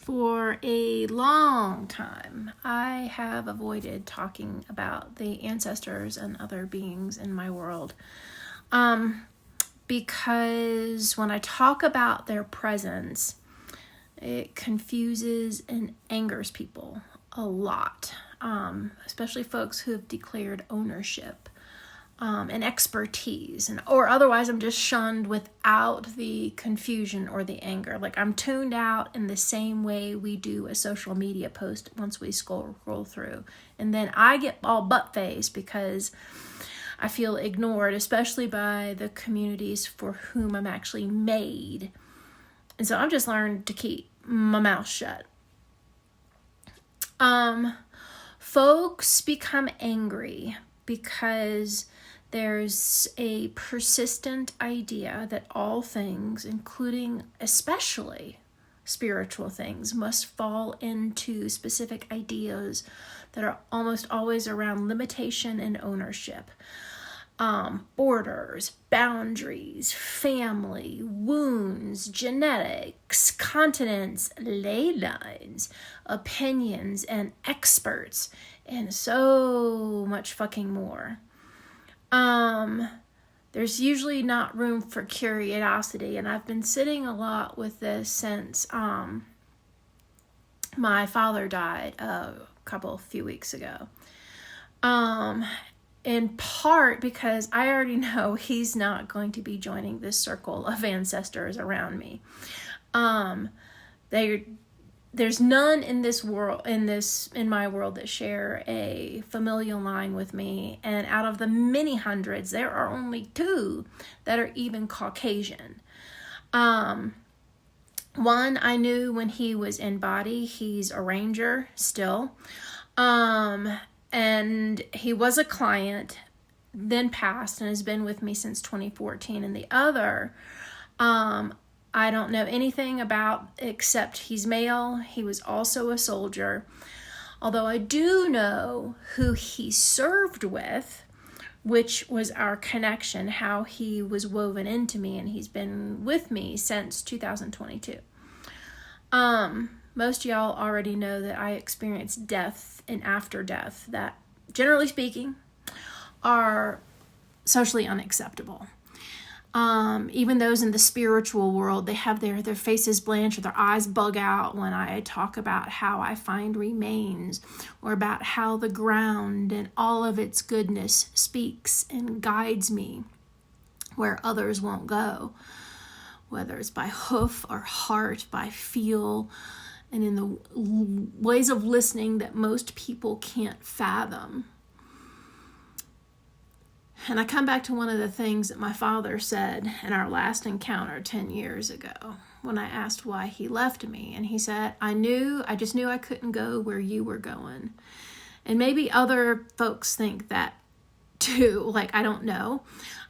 For a long time, I have avoided talking about the ancestors and other beings in my world. Because when I talk about their presence, it confuses and angers people a lot, especially folks who have declared ownership and expertise, or otherwise I'm just shunned without the confusion or the anger. Like I'm tuned out in the same way we do a social media post once we scroll through, and then I get all butt-faced because I feel ignored, especially by the communities for whom I'm actually made. And so I've just learned to keep my mouth shut. Folks become angry because there's a persistent idea that all things, including especially spiritual things, must fall into specific ideas that are almost always around limitation and ownership. Borders, boundaries, family, wounds, genetics, continents, ley lines, opinions, and experts, and so much fucking more. There's usually not room for curiosity, and I've been sitting a lot with this since my father died a few weeks ago. In part because I already know he's not going to be joining this circle of ancestors around me. There's none in this world, in my world, that share a familial line with me, and out of the many hundreds, there are only 2 that are even Caucasian. One I knew when he was in body. He's a ranger still. And he was a client, then passed, and has been with me since 2014. And the other, I don't know anything about except he's male. He was also a soldier. Although I do know who he served with, which was our connection, how he was woven into me, and he's been with me since 2022. Most of y'all already know that I experienced death and after death that, generally speaking, are socially unacceptable. Even those in the spiritual world, they have their faces blanch or their eyes bug out when I talk about how I find remains, or about how the ground and all of its goodness speaks and guides me where others won't go, whether it's by hoof or heart, by feel, and in the ways of listening that most people can't fathom. And I come back to one of the things that my father said in our last encounter 10 years ago, when I asked why he left me. And he said, I just knew I couldn't go where you were going. And maybe other folks think that too. Like, I don't know,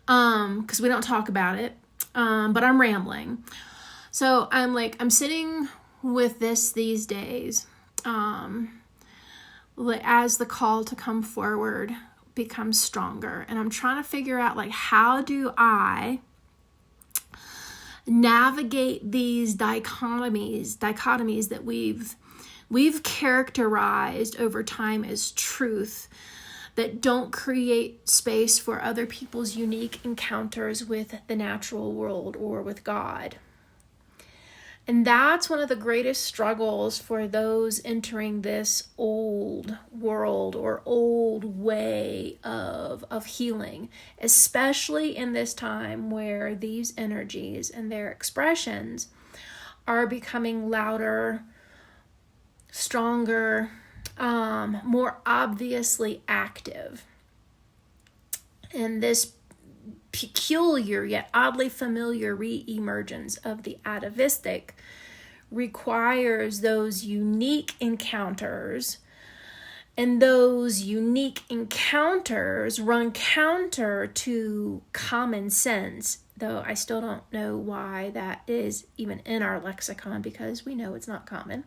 because we don't talk about it. But I'm rambling. So I'm sitting with this these days, as the call to come forward becomes stronger, and I'm trying to figure out, like, how do I navigate these dichotomies that we've characterized over time as truth, that don't create space for other people's unique encounters with the natural world or with God. And that's one of the greatest struggles for those entering this old world or old way of healing, especially in this time where these energies and their expressions are becoming louder, stronger, more obviously active. And this peculiar yet oddly familiar re-emergence of the atavistic requires those unique encounters, and those unique encounters run counter to common sense, though I still don't know why that is even in our lexicon, because we know it's not common.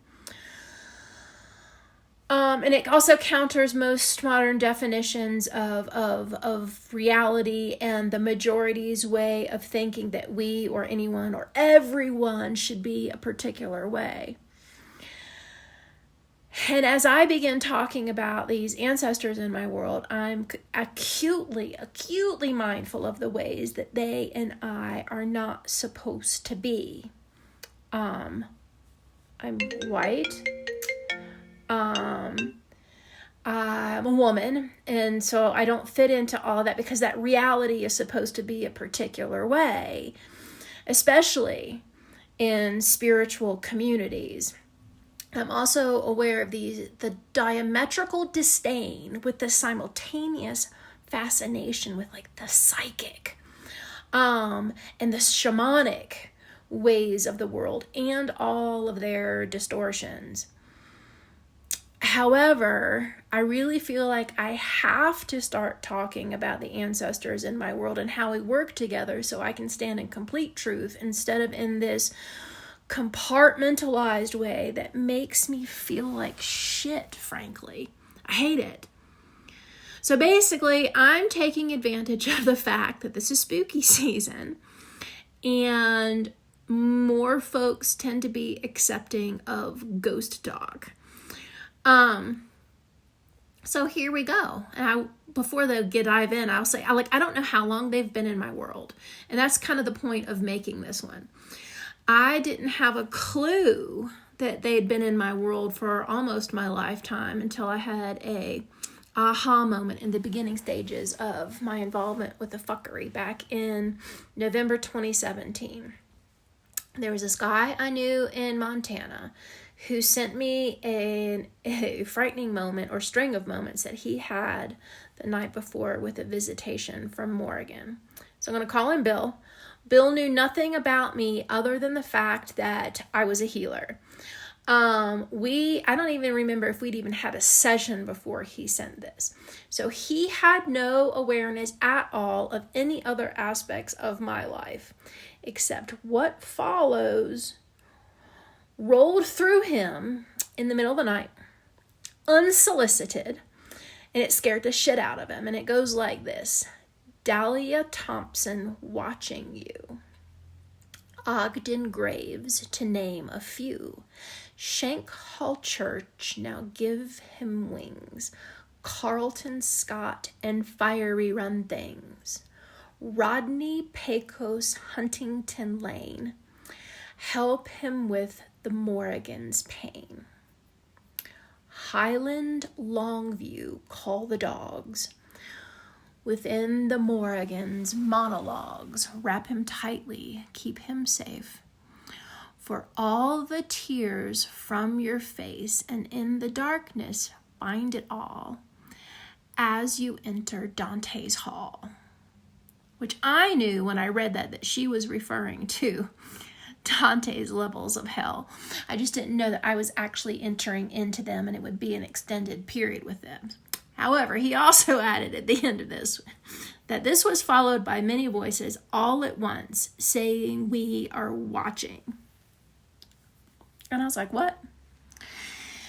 And it also counters most modern definitions of reality and the majority's way of thinking that we or anyone or everyone should be a particular way. And as I begin talking about these ancestors in my world, I'm acutely mindful of the ways that they and I are not supposed to be. I'm white. I'm a woman, and so I don't fit into all of that because that reality is supposed to be a particular way, especially in spiritual communities. I'm also aware of the diametrical disdain with the simultaneous fascination with like the psychic and the shamanic ways of the world and all of their distortions. However, I really feel like I have to start talking about the ancestors in my world and how we work together so I can stand in complete truth instead of in this compartmentalized way that makes me feel like shit, frankly. I hate it. So basically, I'm taking advantage of the fact that this is spooky season and more folks tend to be accepting of ghost talk. So here we go. And before they dive in, I'll say, I don't know how long they've been in my world. And that's kind of the point of making this one. I didn't have a clue that they'd been in my world for almost my lifetime until I had a aha moment in the beginning stages of my involvement with the fuckery back in November 2017. There was this guy I knew in Montana who sent me a frightening moment or string of moments that he had the night before with a visitation from Morgan. So I'm going to call him Bill. Bill knew nothing about me other than the fact that I was a healer. I don't even remember if we'd even had a session before he sent this. So he had no awareness at all of any other aspects of my life except what follows rolled through him in the middle of the night, unsolicited, and it scared the shit out of him. And it goes like this. Dahlia Thompson watching you. Ogden Graves, to name a few. Shank Hall Church, now give him wings. Carlton Scott and Fiery Run Things. Rodney Pecos, Huntington Lane. Help him with the Morrigan's pain. Highland Longview, call the dogs. Within the Morrigan's monologues, wrap him tightly, keep him safe. For all the tears from your face, and in the darkness, find it all as you enter Dante's hall. Which I knew when I read that she was referring to Dante's levels of hell. I just didn't know that I was actually entering into them and it would be an extended period with them. However, he also added at the end of this that this was followed by many voices all at once saying, "We are watching." And I was like, what?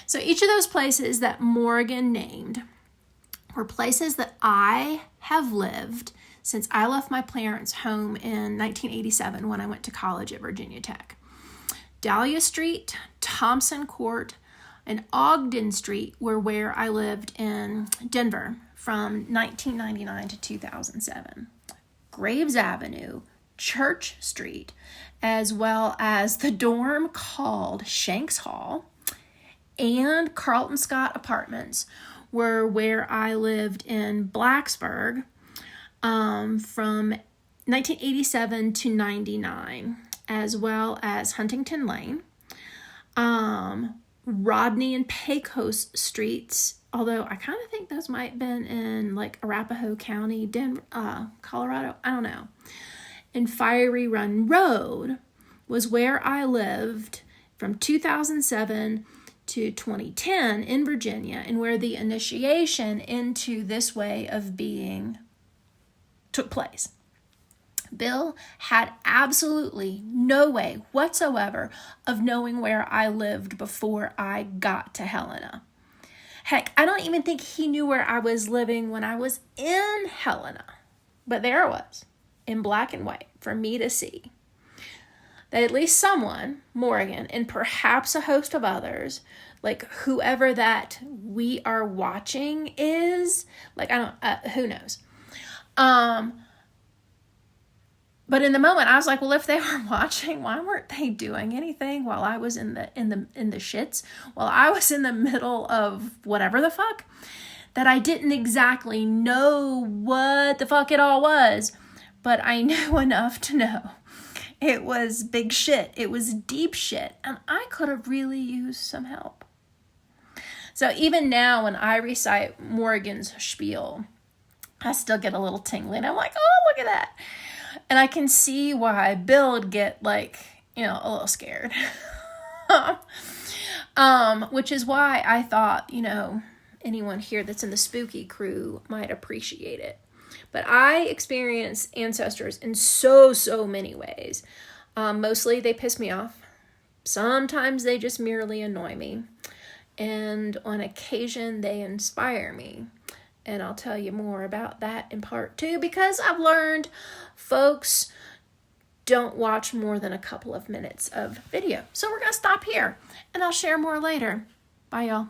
So each of those places that Morgan named were places that I have lived since I left my parents' home in 1987 when I went to college at Virginia Tech. Dahlia Street, Thompson Court, and Ogden Street were where I lived in Denver from 1999 to 2007. Graves Avenue, Church Street, as well as the dorm called Shanks Hall, and Carlton Scott Apartments were where I lived in Blacksburg from 1987 to 99, as well as Huntington Lane, Rodney and Pecos Streets, although I kind of think those might have been in like Arapahoe County, Denver, Colorado, I don't know. And Fiery Run Road was where I lived from 2007 to 2010 in Virginia, and where the initiation into this way of being took place. Bill had absolutely no way whatsoever of knowing where I lived before I got to Helena. Heck, I don't even think he knew where I was living when I was in Helena. But there I was, in black and white, for me to see. that at least someone, Morgan, and perhaps a host of others, like whoever that we are watching is, like, I don't, who knows? But in the moment, I was like, well, if they were watching, why weren't they doing anything while I was in the shits, while I was in the middle of whatever the fuck, that I didn't exactly know what the fuck it all was, but I knew enough to know it was big shit. It was deep shit, and I could have really used some help. So even now, when I recite Morgan's spiel, I still get a little tingly, and I'm like, oh, look at that. And I can see why Bill would get, like, you know, a little scared. Which is why I thought, you know, anyone here that's in the spooky crew might appreciate it. But I experience ancestors in so many ways. Mostly they piss me off. Sometimes they just merely annoy me. And on occasion they inspire me. And I'll tell you more about that in part 2, because I've learned folks don't watch more than a couple of minutes of video. So we're going to stop here, and I'll share more later. Bye, y'all.